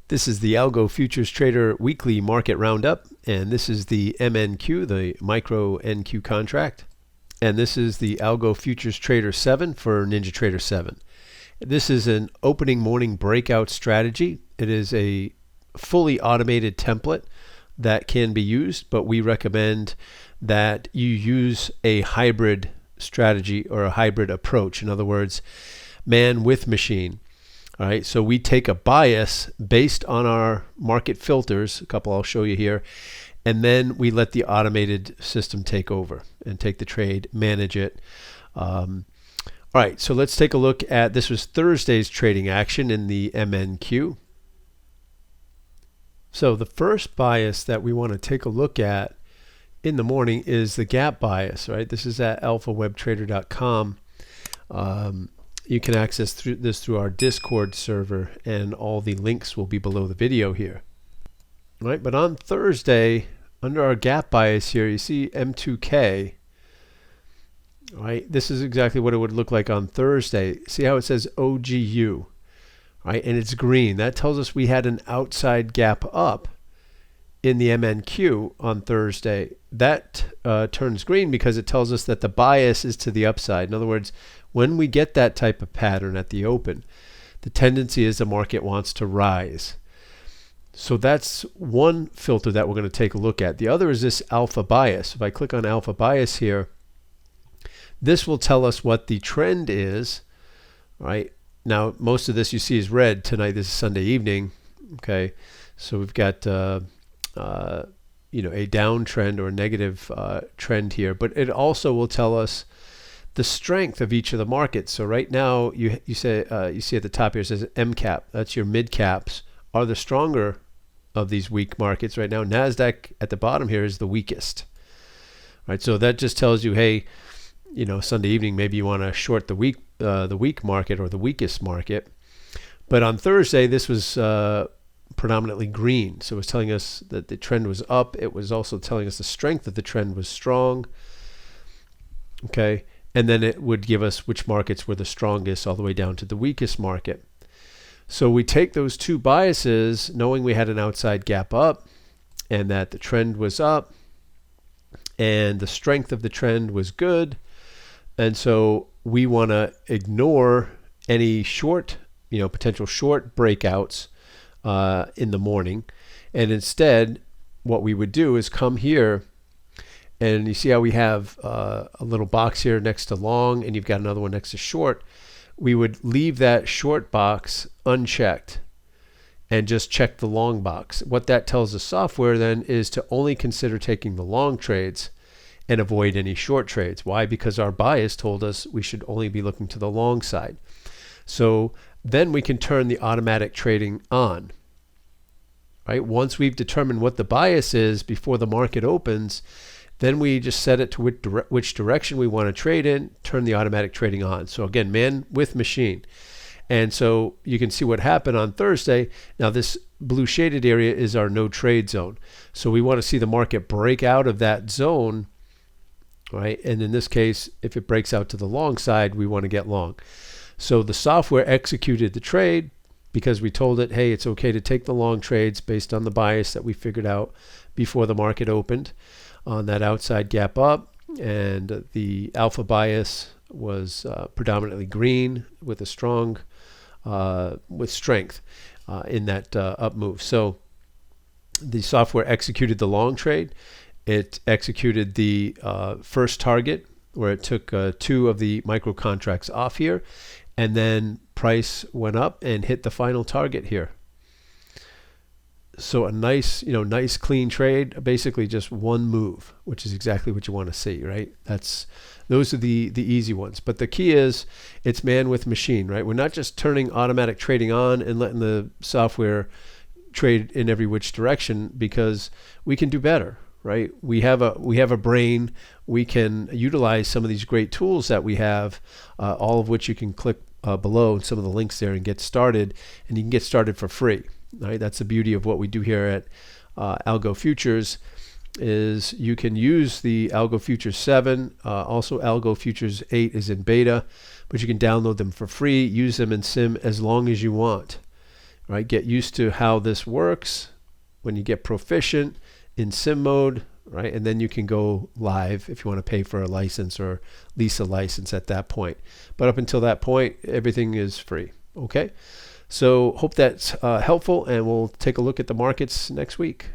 This is the Algo Futures Trader Weekly Market Roundup, and this is the MNQ, the Micro NQ contract, and this is the Algo Futures Trader 7 for NinjaTrader 7. This is an opening morning breakout strategy. It is a fully automated template that can be used, but we recommend that you use a hybrid strategy or a hybrid approach. In other words, man with machine. All right, so we take a bias based on our market filters, a couple I'll show you here, and then we let the automated system take over and take the trade, manage it. All right, so let's take a look at, this was Thursday's trading action in the MNQ. So the first bias that we want to take a look at in the morning is the gap bias, right? This is at alphawebtrader.com. You can access this through our Discord server, and all the links will be below the video here. Right, but on Thursday, under our gap bias here, you see M2K. Right, this is exactly what it would look like on Thursday. See how it says OGU, right? And it's green. That tells us we had an outside gap up in the MNQ on Thursday. That turns green because it tells us that the bias is to the upside. In other words, when we get that type of pattern at the open, the tendency is the market wants to rise. So that's one filter that we're going to take a look at. The other is this alpha bias. If I click on alpha bias here, this will tell us what the trend is. Right now, most of this you see is red tonight. This is Sunday evening. Okay, so we've got a downtrend or a negative trend here, but it also will tell us the strength of each of the markets. So right now you see at the top here it says MCAP. That's your mid caps are the stronger of these weak markets right now. NASDAQ at the bottom here is the weakest. Right, so that just tells you, hey, Sunday evening maybe you want to short the weak market or the weakest market. But on Thursday this was predominantly green, so it was telling us that the trend was up. It was also telling us the strength of the trend was strong. Okay, and then it would give us which markets were the strongest all the way down to the weakest market. So we take those two biases, knowing we had an outside gap up and that the trend was up and the strength of the trend was good, and so we want to ignore any short, potential short breakouts in the morning, and instead what we would do is come here, and you see how we have a little box here next to long, and you've got another one next to short. We would leave that short box unchecked and just check the long box. What that tells the software then is to only consider taking the long trades and avoid any short trades. Why? Because our bias told us we should only be looking to the long side. So then we can turn the automatic trading on. Right? Once we've determined what the bias is before the market opens, then we just set it to which direction we want to trade in, turn the automatic trading on. So again, man with machine. And so you can see what happened on Thursday. Now this blue shaded area is our no trade zone. So we want to see the market break out of that zone, right? And in this case, if it breaks out to the long side, we want to get long. So the software executed the trade because we told it, hey, it's okay to take the long trades based on the bias that we figured out before the market opened on that outside gap up, and the alpha bias was predominantly green with a strong with strength in that up move. So the software executed the long trade. It executed the first target where it took two of the micro contracts off here, and then price went up and hit the final target here. So a nice, nice clean trade, basically just one move, which is exactly what you want to see, right? Those are the easy ones. But the key is it's man with machine, right? We're not just turning automatic trading on and letting the software trade in every which direction, because we can do better, right? We have a brain. We can utilize some of these great tools that we have, all of which you can click below some of the links there and get started, and you can get started for free. Right? That's the beauty of what we do here at Algo Futures, is you can use the Algo Futures 7, also Algo Futures 8 is in beta, but you can download them for free, use them in sim as long as you want. right? Get used to how this works when you get proficient in sim mode, right? And then you can go live if you want to pay for a license or lease a license at that point. But up until that point, everything is free. Okay, so hope that's helpful, and we'll take a look at the markets next week.